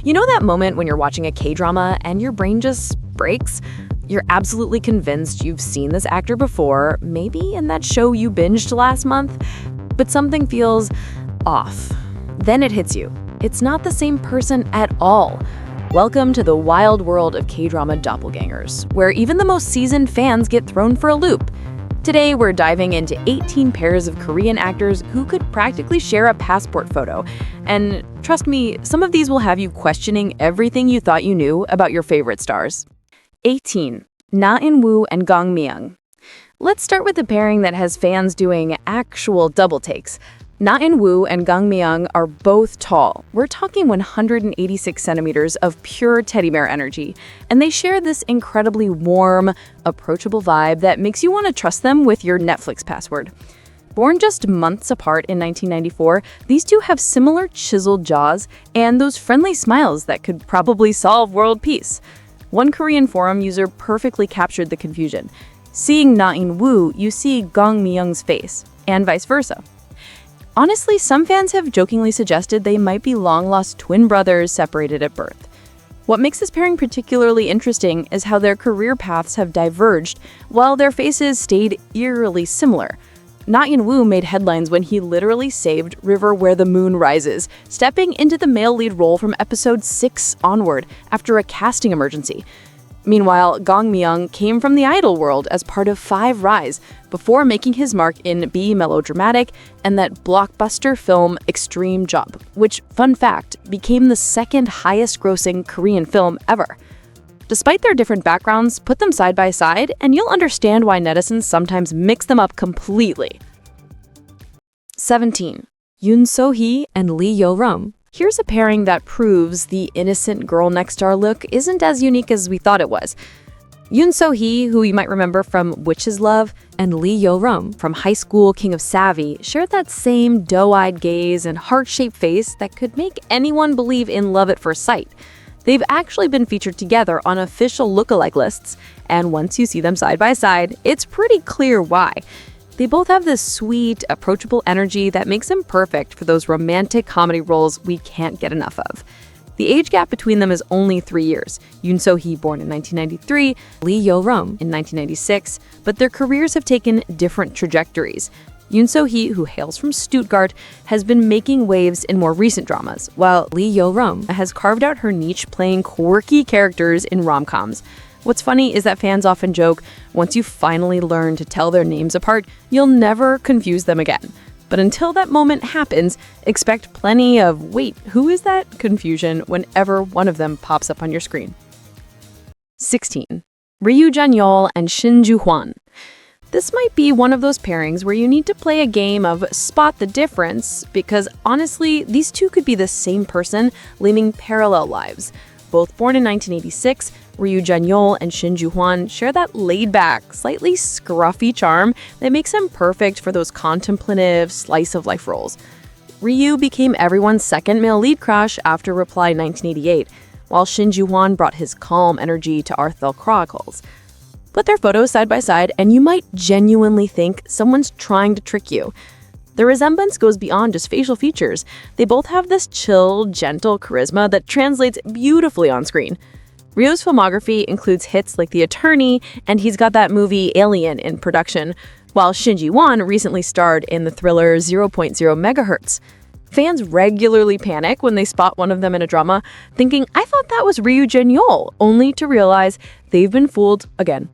You know that moment when you're watching a K-drama and your brain just breaks? You're absolutely convinced you've seen this actor before, maybe in that show you binged last month, but something feels off. Then it hits you. It's not the same person at all. Welcome to the wild world of K-drama doppelgangers, where even the most seasoned fans get thrown for a loop. Today, we're diving into 18 pairs of Korean actors who could practically share a passport photo. And trust me, some of these will have you questioning everything you thought you knew about your favorite stars. 18. Na In-woo and Gong Mi-young. Let's start with the pairing that has fans doing actual double takes. Na In-woo and Gong Mi-young are both tall. We're talking 186 centimeters of pure teddy bear energy, and they share this incredibly warm, approachable vibe that makes you want to trust them with your Netflix password. Born just months apart in 1994, these two have similar chiseled jaws and those friendly smiles that could probably solve world peace. One Korean forum user perfectly captured the confusion. Seeing Na In-woo, you see Gong Mi-young's face, and vice versa. Honestly, some fans have jokingly suggested they might be long-lost twin brothers separated at birth. What makes this pairing particularly interesting is how their career paths have diverged, while their faces stayed eerily similar. Na In-woo made headlines when he literally saved River Where the Moon Rises, stepping into the male lead role from episode 6 onward after a casting emergency. Meanwhile, Gong Mi-young came from the idol world as part of 5 Rise before making his mark in Be Melodramatic and that blockbuster film Extreme Job, which, fun fact, became the second highest-grossing Korean film ever. Despite their different backgrounds, put them side by side and you'll understand why netizens sometimes mix them up completely. 17. Yoon So-hee and Lee Yo-rum. Here's a pairing that proves the innocent girl next door look isn't as unique as we thought it was. Yoon So-hee, who you might remember from Witch's Love, and Lee Yo-rum from High School King of Savvy shared that same doe-eyed gaze and heart-shaped face that could make anyone believe in love at first sight. They've actually been featured together on official lookalike lists, and once you see them side by side, it's pretty clear why. They both have this sweet, approachable energy that makes them perfect for those romantic comedy roles we can't get enough of. The age gap between them is only 3 years. Yoon So-hee born in 1993, Lee Yo-rum in 1996, but their careers have taken different trajectories. Yoon So-hee, who hails from Stuttgart, has been making waves in more recent dramas, while Lee Yo-rum has carved out her niche playing quirky characters in rom-coms. What's funny is that fans often joke, once you finally learn to tell their names apart, you'll never confuse them again. But until that moment happens, expect plenty of "wait, who is that?" confusion whenever one of them pops up on your screen. 16. Ryu Jun-yeol and Shin Ju-hwan. This might be one of those pairings where you need to play a game of spot the difference, because honestly, these two could be the same person living parallel lives. Both born in 1986, Ryu Jun-yeol and Shin Ju-hwan share that laid-back, slightly scruffy charm that makes them perfect for those contemplative, slice-of-life roles. Ryu became everyone's second male lead crush after Reply 1988, while Shin Ju-hwan brought his calm energy to Arthel Chronicles. Put their photos side by side and you might genuinely think someone's trying to trick you. The resemblance goes beyond just facial features. They both have this chill, gentle charisma that translates beautifully on screen. Ryu's filmography includes hits like The Attorney, and he's got that movie Alien in production, while Shin Ji-won recently starred in the thriller 0.0 MHz. Fans regularly panic when they spot one of them in a drama, thinking, "I thought that was Ryu Jun-yeol," only to realize they've been fooled again.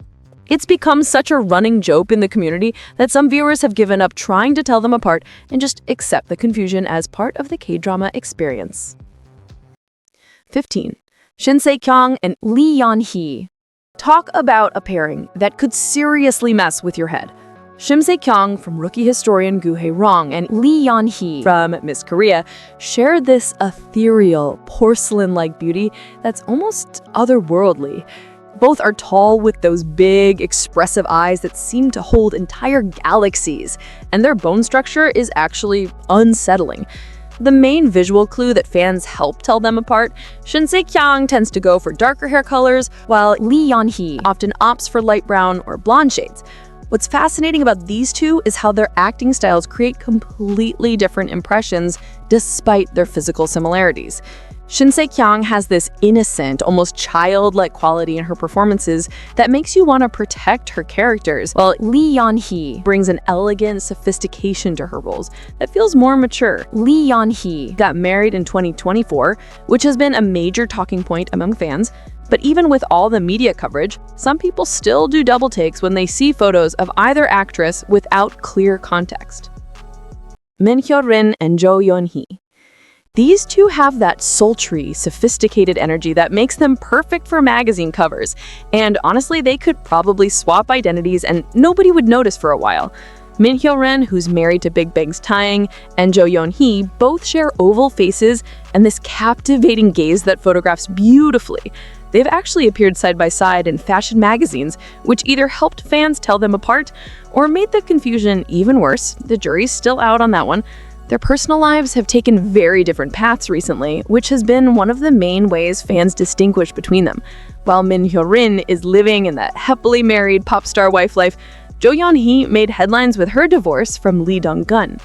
It's become such a running joke in the community that some viewers have given up trying to tell them apart and just accept the confusion as part of the K-drama experience. 15. Shin Se-kyung and Lee Yeon-hee. Talk about a pairing that could seriously mess with your head. Shin Se-kyung from Rookie Historian Gu Hae-rong and Lee Yeon-hee from Miss Korea share this ethereal, porcelain-like beauty that's almost otherworldly. Both are tall with those big, expressive eyes that seem to hold entire galaxies, and their bone structure is actually unsettling. The main visual clue that fans help tell them apart, Shin Se-kyung tends to go for darker hair colors, while Lee Yeon-hee often opts for light brown or blonde shades. What's fascinating about these two is how their acting styles create completely different impressions despite their physical similarities. Shin Se-kyung has this innocent, almost childlike quality in her performances that makes you want to protect her characters, while Lee Yeon-hee brings an elegant sophistication to her roles that feels more mature. Lee Yeon-hee got married in 2024, which has been a major talking point among fans, but even with all the media coverage, some people still do double takes when they see photos of either actress without clear context. Min Hyo-rin and Jo Yeon-hee. These two have that sultry, sophisticated energy that makes them perfect for magazine covers, and honestly, they could probably swap identities and nobody would notice for a while. Min Hyo-rin, who's married to Big Bang's Taeyang, and Jo Yeon-hee both share oval faces and this captivating gaze that photographs beautifully. They've actually appeared side by side in fashion magazines, which either helped fans tell them apart or made the confusion even worse. The jury's still out on that one. Their personal lives have taken very different paths recently, which has been one of the main ways fans distinguish between them. While Min Hyo-rin is living in that happily married pop star wife life, Jo Yeon-hee made headlines with her divorce from Lee Dong-gun.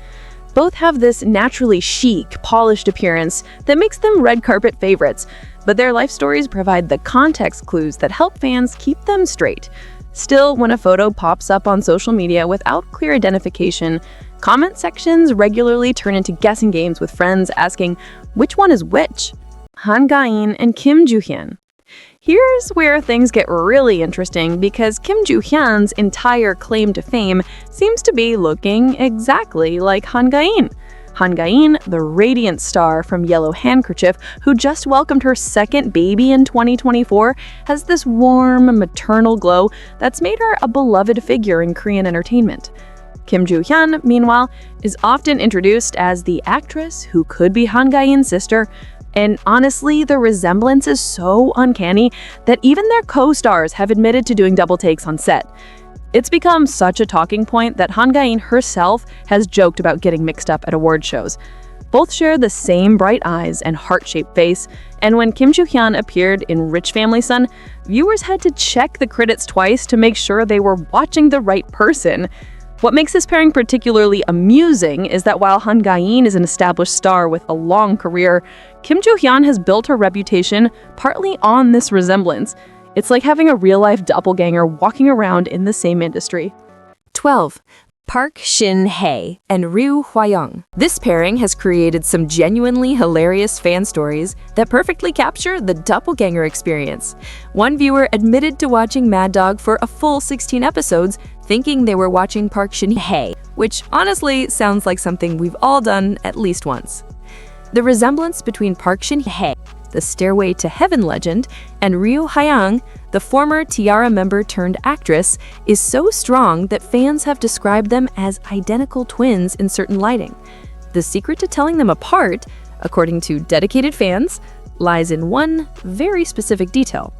Both have this naturally chic, polished appearance that makes them red carpet favorites, but their life stories provide the context clues that help fans keep them straight. Still, when a photo pops up on social media without clear identification, comment sections regularly turn into guessing games with friends asking which one is which. Han Ga-in and Kim Joo-hyun. Here's where things get really interesting because Kim Joo-hyun's entire claim to fame seems to be looking exactly like Han Ga-in. Han Ga-in, the radiant star from Yellow Handkerchief, who just welcomed her second baby in 2024, has this warm, maternal glow that's made her a beloved figure in Korean entertainment. Kim Joo-hyun, meanwhile, is often introduced as the actress who could be Han Ga-in's sister, and honestly, the resemblance is so uncanny that even their co-stars have admitted to doing double takes on set. It's become such a talking point that Han Ga-in herself has joked about getting mixed up at award shows. Both share the same bright eyes and heart-shaped face, and when Kim Joo-hyun appeared in Rich Family Son, viewers had to check the credits twice to make sure they were watching the right person. What makes this pairing particularly amusing is that while Han Ga-in is an established star with a long career, Kim Joo-hyun has built her reputation partly on this resemblance. It's like having a real-life doppelganger walking around in the same industry. 12. Park Shin-hye and Ryu Hwa-young. This pairing has created some genuinely hilarious fan stories that perfectly capture the doppelganger experience. One viewer admitted to watching Mad Dog for a full 16 episodes, thinking they were watching Park Shin-hye, which honestly sounds like something we've all done at least once. The resemblance between Park Shin-hye, the Stairway to Heaven legend, and Ryu Hwa-young, the former Tiara member turned actress, is so strong that fans have described them as identical twins in certain lighting. The secret to telling them apart, according to dedicated fans, lies in one very specific detail.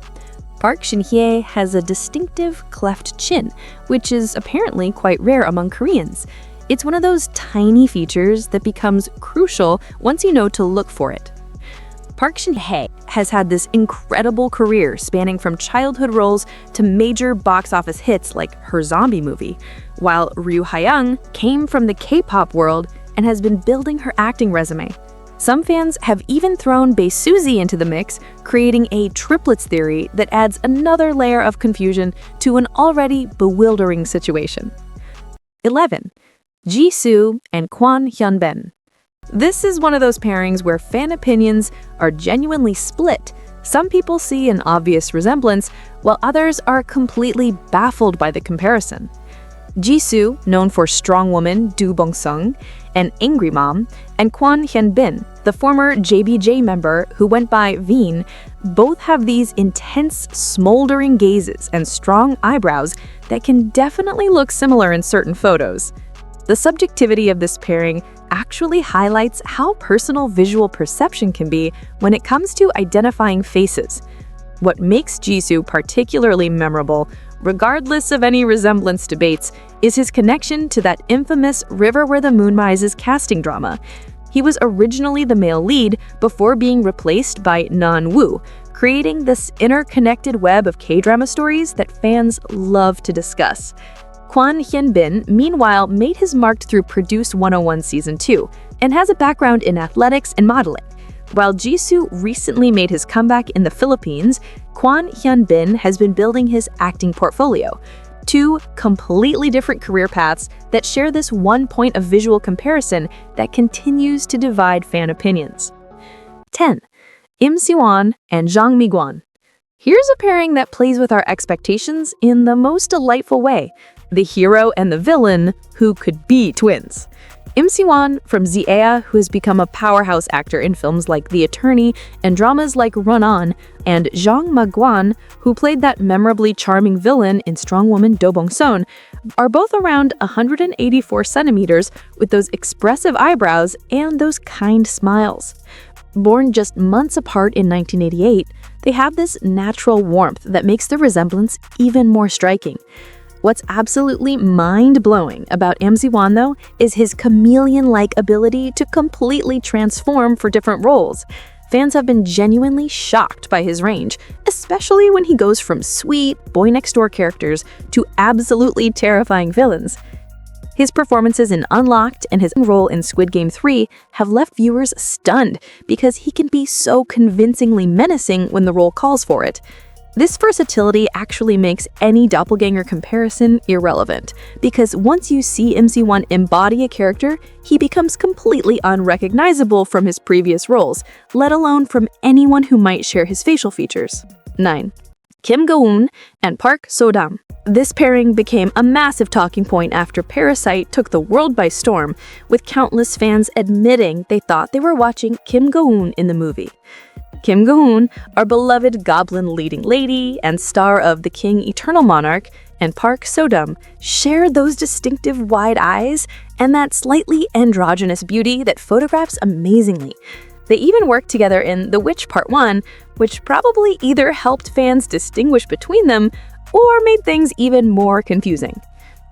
Park Shin-hye has a distinctive cleft chin, which is apparently quite rare among Koreans. It's one of those tiny features that becomes crucial once you know to look for it. Park Shin-hye has had this incredible career spanning from childhood roles to major box office hits like her zombie movie, while Ryu Hwa-young came from the K-pop world and has been building her acting resume. Some fans have even thrown Bae Suzy into the mix, creating a triplets theory that adds another layer of confusion to an already bewildering situation. 11. Jisoo and Kwon Hyun-bin. This is one of those pairings where fan opinions are genuinely split. Some people see an obvious resemblance, while others are completely baffled by the comparison. Jisoo, known for Strong Woman, Do Bong-sung, and Angry Mom, and Kwon Hyun-bin, the former JBJ member who went by Veen, both have these intense, smoldering gazes and strong eyebrows that can definitely look similar in certain photos. The subjectivity of this pairing actually highlights how personal visual perception can be when it comes to identifying faces. What makes Jisoo particularly memorable, regardless of any resemblance debates, is his connection to that infamous River Where the Moon Rises casting drama. He was originally the male lead before being replaced by Non-woo, creating this interconnected web of K-drama stories that fans love to discuss. Kwon Hyun-bin, meanwhile, made his mark through Produce 101 Season 2 and has a background in athletics and modeling. While Jisoo recently made his comeback in the Philippines, Kwon Hyun-bin has been building his acting portfolio. Two completely different career paths that share this one point of visual comparison that continues to divide fan opinions. 10. Im Si-won and Jang Mi-kwon. Here's a pairing that plays with our expectations in the most delightful way. The hero and the villain who could be twins. Im Si-won from ZEA, who has become a powerhouse actor in films like The Attorney and dramas like Run On, and Jang Mi-kwon, who played that memorably charming villain in Strong Woman Do Bong-son, are both around 184 centimeters with those expressive eyebrows and those kind smiles. Born just months apart in 1988, they have this natural warmth that makes the resemblance even more striking. What's absolutely mind-blowing about Im Si-won, though, is his chameleon-like ability to completely transform for different roles. Fans have been genuinely shocked by his range, especially when he goes from sweet, boy-next-door characters to absolutely terrifying villains. His performances in Unlocked and his role in Squid Game 3 have left viewers stunned because he can be so convincingly menacing when the role calls for it. This versatility actually makes any doppelganger comparison irrelevant, because once you see Im Si-won embody a character, he becomes completely unrecognizable from his previous roles, let alone from anyone who might share his facial features. 9. Kim Go-eun and Park So-dam. This pairing became a massive talking point after Parasite took the world by storm, with countless fans admitting they thought they were watching Kim Go-eun in the movie. Kim Go-eun, our beloved goblin leading lady and star of The King Eternal Monarch, and Park So-dam share those distinctive wide eyes and that slightly androgynous beauty that photographs amazingly. They even worked together in The Witch Part 1, which probably either helped fans distinguish between them or made things even more confusing.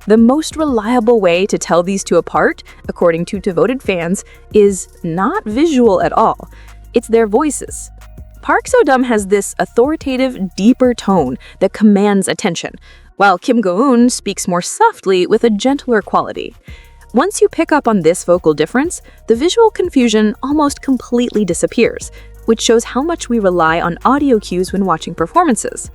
The most reliable way to tell these two apart, according to devoted fans, is not visual at all. It's their voices. Park So-dam has this authoritative, deeper tone that commands attention, while Kim Go-eun speaks more softly with a gentler quality. Once you pick up on this vocal difference, the visual confusion almost completely disappears, which shows how much we rely on audio cues when watching performances.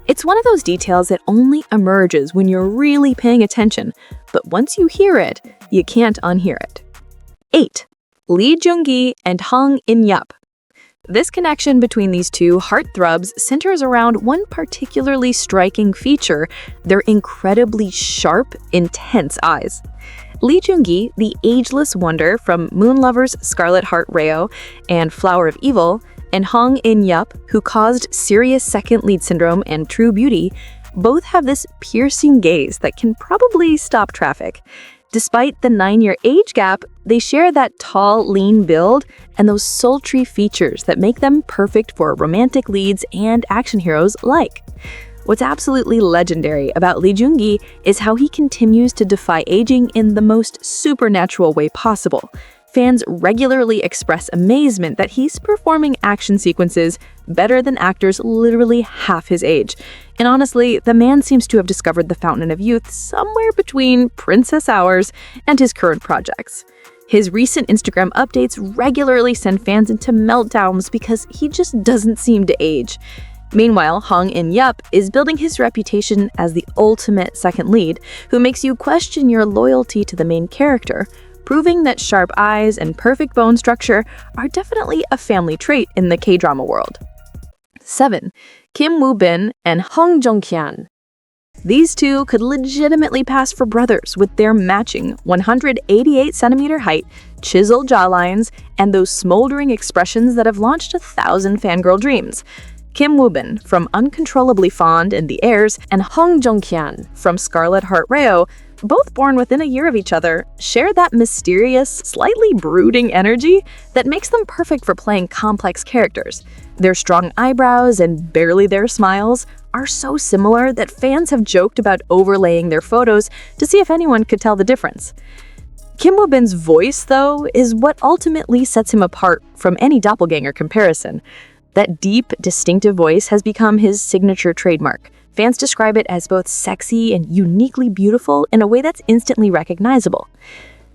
It's one of those details that only emerges when you're really paying attention, but once you hear it, you can't unhear it. 8. Lee Jung-gi and Hong In-yup. This connection between these two heartthrobs centers around one particularly striking feature: their incredibly sharp, intense eyes. Lee Jung-gi, the ageless wonder from Moon Lovers' Scarlet Heart Reo and Flower of Evil, and Hong In-yup, who caused serious second lead syndrome and True Beauty, both have this piercing gaze that can probably stop traffic. Despite the 9-year age gap, they share that tall, lean build and those sultry features that make them perfect for romantic leads and action heroes alike. What's absolutely legendary about Lee Jung-gi is how he continues to defy aging in the most supernatural way possible. Fans regularly express amazement that he's performing action sequences better than actors literally half his age. And honestly, the man seems to have discovered the fountain of youth somewhere between Princess Hours and his current projects. His recent Instagram updates regularly send fans into meltdowns because he just doesn't seem to age. Meanwhile, Hong In-yup is building his reputation as the ultimate second lead, who makes you question your loyalty to the main character, proving that sharp eyes and perfect bone structure are definitely a family trait in the K-drama world. 7. Kim Woo-bin and Hong Jong-kyan. These two could legitimately pass for brothers with their matching 188-centimeter height, chiseled jawlines, and those smoldering expressions that have launched 1,000 fangirl dreams. Kim Woo-bin from Uncontrollably Fond and The Heirs, and Hong Jong-kyan from Scarlet Heart Reo, both born within a year of each other, share that mysterious, slightly brooding energy that makes them perfect for playing complex characters. Their strong eyebrows and barely there smiles are so similar that fans have joked about overlaying their photos to see if anyone could tell the difference. Kim Woo-bin's voice, though, is what ultimately sets him apart from any doppelganger comparison. That deep, distinctive voice has become his signature trademark. Fans describe it as both sexy and uniquely beautiful in a way that's instantly recognizable.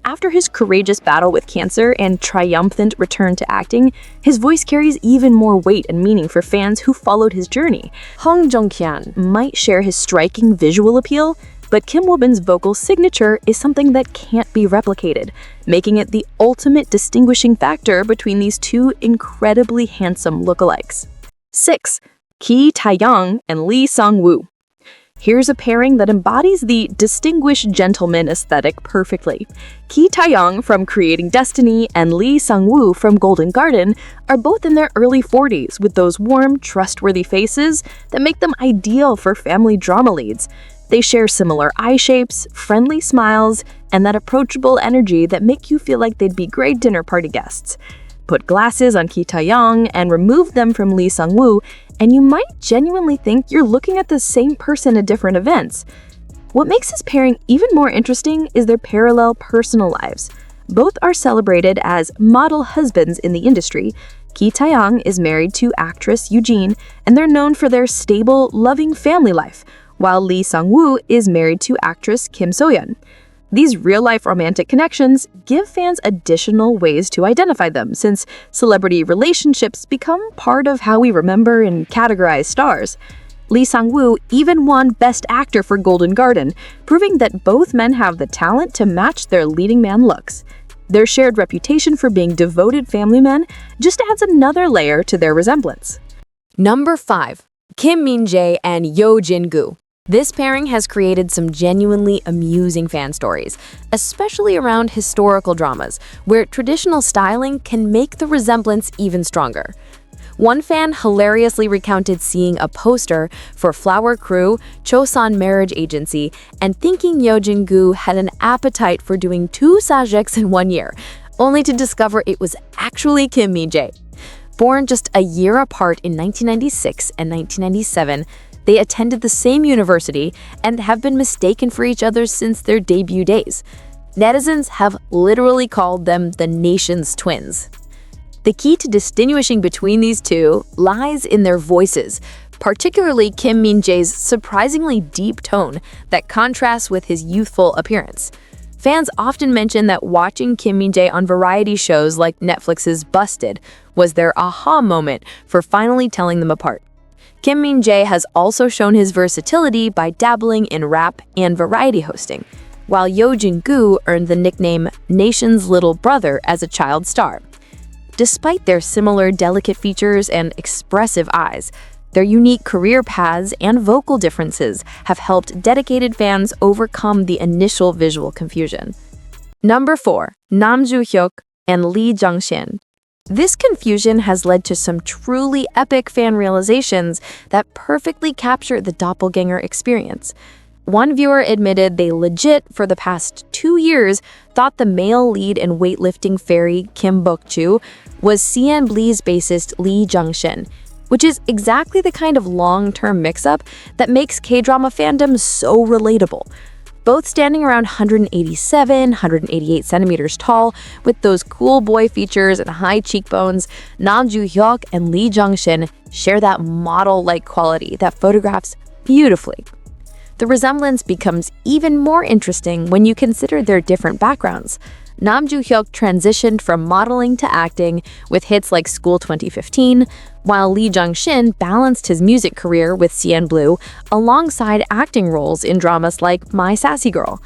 after his courageous battle with cancer and triumphant return to acting, his voice carries even more weight and meaning for fans who followed his journey. Hong Jong-kyan Might share his striking visual appeal, but Kim Woo-bin's vocal signature is something that can't be replicated, making it the ultimate distinguishing factor between these two incredibly handsome lookalikes. 6. Ki Tae-young and Lee Sang-woo. Here's a pairing that embodies the distinguished gentleman aesthetic perfectly. Ki Tae-young from Creating Destiny and Lee Sang-woo from Golden Garden are both in their early 40s with those warm, trustworthy faces that make them ideal for family drama leads. They share similar eye shapes, friendly smiles, and that approachable energy that make you feel like they'd be great dinner party guests. Put glasses on Ki Tae-young and remove them from Lee Sang-woo, and you might genuinely think you're looking at the same person at different events. What makes this pairing even more interesting is their parallel personal lives. Both are celebrated as model husbands in the industry. Ki Tae-young is married to actress Eugene, and they're known for their stable, loving family life, while Lee Sang-woo is married to actress Kim So-yeon. These real-life romantic connections give fans additional ways to identify them, since celebrity relationships become part of how we remember and categorize stars. Lee Sang-woo even won Best Actor for Golden Garden, proving that both men have the talent to match their leading man looks. Their shared reputation for being devoted family men just adds another layer to their resemblance. Number 5. Kim Min-jae and Yo Jin-gu. This pairing has created some genuinely amusing fan stories, especially around historical dramas, where traditional styling can make the resemblance even stronger. One fan hilariously recounted seeing a poster for Flower Crew, Chosun Marriage Agency, and thinking Yo Jin-gu had an appetite for doing 2 sajeks in 1 year, only to discover it was actually Kim Min-jae. Born just a year apart in 1996 and 1997, they attended the same university and have been mistaken for each other since their debut days. Netizens have literally called them the nation's twins. The key to distinguishing between these two lies in their voices, particularly Kim Min-jae's surprisingly deep tone that contrasts with his youthful appearance. Fans often mention that watching Kim Min-jae on variety shows like Netflix's Busted was their aha moment for finally telling them apart. Kim Min-jae has also shown his versatility by dabbling in rap and variety hosting, while Yo Jin-gu earned the nickname Nation's Little Brother as a child star. Despite their similar delicate features and expressive eyes, their unique career paths and vocal differences have helped dedicated fans overcome the initial visual confusion. Number 4. Nam Joo-hyuk and Lee Jung-shin. This confusion has led to some truly epic fan realizations that perfectly capture the doppelganger experience. One viewer admitted they legit, for the past 2 years, thought the male lead in weightlifting fairy Kim Bok-joo was CNBL's bassist Lee Jung-shin, which is exactly the kind of long-term mix-up that makes K-drama fandom so relatable. Both standing around 187, 188 centimeters tall, with those cool boy features and high cheekbones, Nam Joo-hyuk and Lee Jung-shin share that model-like quality that photographs beautifully. The resemblance becomes even more interesting when you consider their different backgrounds. Nam Joo-hyuk transitioned from modeling to acting with hits like School 2015, while Lee Jung-shin balanced his music career with CNBL alongside acting roles in dramas like My Sassy Girl.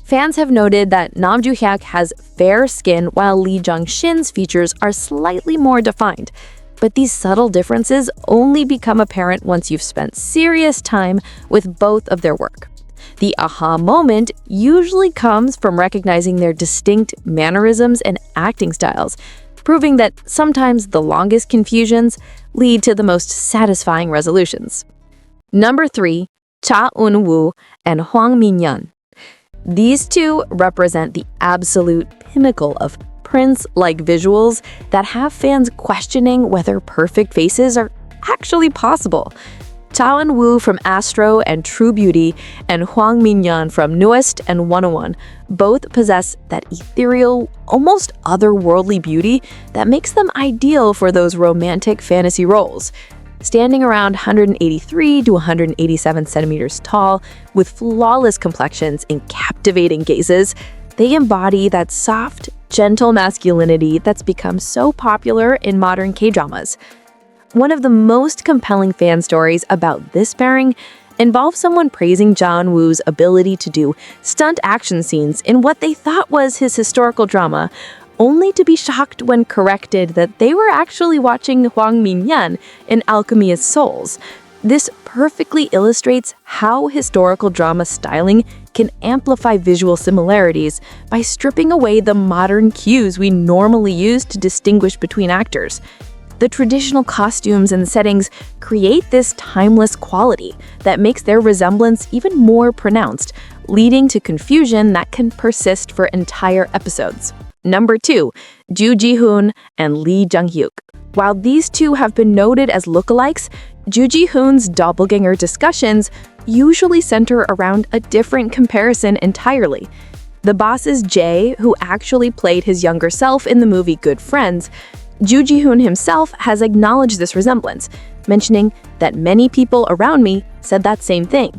Fans have noted that Nam Joo-hyuk has fair skin while Lee Jung-shin's features are slightly more defined. But these subtle differences only become apparent once you've spent serious time with both of their work. The aha moment usually comes from recognizing their distinct mannerisms and acting styles, proving that sometimes the longest confusions lead to the most satisfying resolutions. Number 3. Cha Eun-woo and Hwang Min-yeon. These two represent the absolute pinnacle of Prince-like visuals that have fans questioning whether perfect faces are actually possible. Cha Eun-woo from Astro and True Beauty and Hwang Min-yeon from Newest and 101 both possess that ethereal, almost otherworldly beauty that makes them ideal for those romantic fantasy roles. Standing around 183 to 187 centimeters tall, with flawless complexions and captivating gazes, They embody that soft, gentle masculinity that's become so popular in modern K-dramas. One of the most compelling fan stories about this pairing involves someone praising John Woo's ability to do stunt action scenes in what they thought was his historical drama, only to be shocked when corrected that they were actually watching Hwang Min-yeon in Alchemy of Souls. This perfectly illustrates how historical drama styling can amplify visual similarities by stripping away the modern cues we normally use to distinguish between actors. The traditional costumes and settings create this timeless quality that makes their resemblance even more pronounced, leading to confusion that can persist for entire episodes. Number 2, Ju Ji-hoon and Lee Jung-hyuk. While these two have been noted as lookalikes, Ju Ji-hoon's doppelganger discussions usually center around a different comparison entirely. The boss is Jae, who actually played his younger self in the movie Good Friends. Ju Ji-hoon himself has acknowledged this resemblance, mentioning that many people around me said that same thing.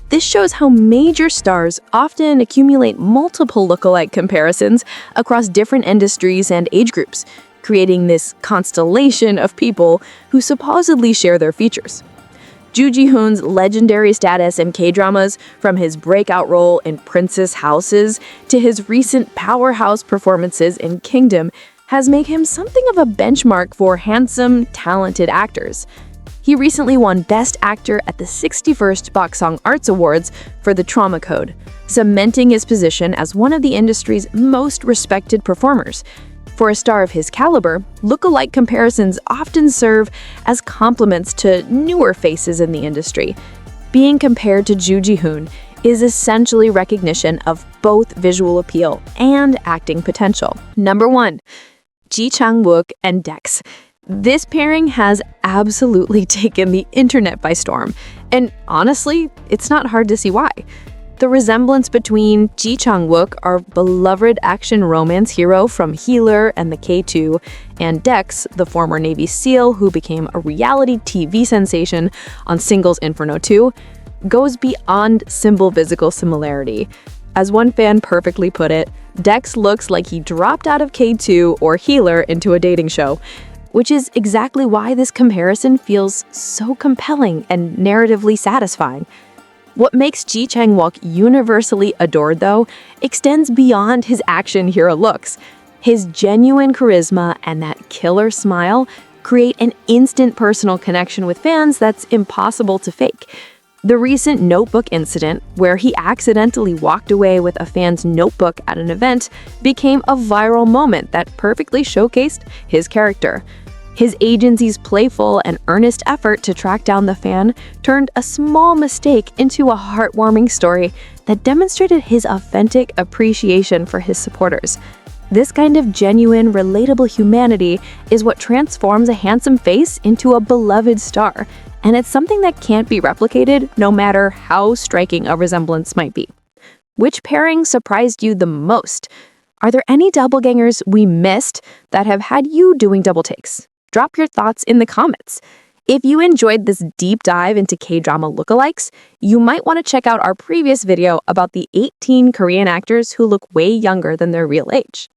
This shows how major stars often accumulate multiple lookalike comparisons across different industries and age groups, creating this constellation of people who supposedly share their features. Ju Ji-hoon's legendary status in K-dramas, from his breakout role in Princess Houses to his recent powerhouse performances in Kingdom, has made him something of a benchmark for handsome, talented actors. He recently won Best Actor at the 61st Boksong Arts Awards for The Trauma Code, cementing his position as one of the industry's most respected performers. For a star of his caliber, lookalike comparisons often serve as compliments to newer faces in the industry. Being compared to Ju Ji-hoon is essentially recognition of both visual appeal and acting potential. Number 1, Ji Chang-wook and Dex. This pairing has absolutely taken the internet by storm, and honestly, it's not hard to see why. The resemblance between Ji Chang-wook, our beloved action romance hero from Healer and the K2, and Dex, the former Navy SEAL who became a reality TV sensation on Singles Inferno 2, goes beyond simple physical similarity. As one fan perfectly put it, Dex looks like he dropped out of K2 or Healer into a dating show, which is exactly why this comparison feels so compelling and narratively satisfying. What makes Ji Chang-wook universally adored, though, extends beyond his action hero looks. His genuine charisma and that killer smile create an instant personal connection with fans that's impossible to fake. The recent notebook incident, where he accidentally walked away with a fan's notebook at an event, became a viral moment that perfectly showcased his character. His agency's playful and earnest effort to track down the fan turned a small mistake into a heartwarming story that demonstrated his authentic appreciation for his supporters. This kind of genuine, relatable humanity is what transforms a handsome face into a beloved star, and it's something that can't be replicated no matter how striking a resemblance might be. Which pairing surprised you the most? Are there any doppelgangers we missed that have had you doing double takes? Drop your thoughts in the comments. If you enjoyed this deep dive into K-drama lookalikes, you might want to check out our previous video about the 18 Korean actors who look way younger than their real age.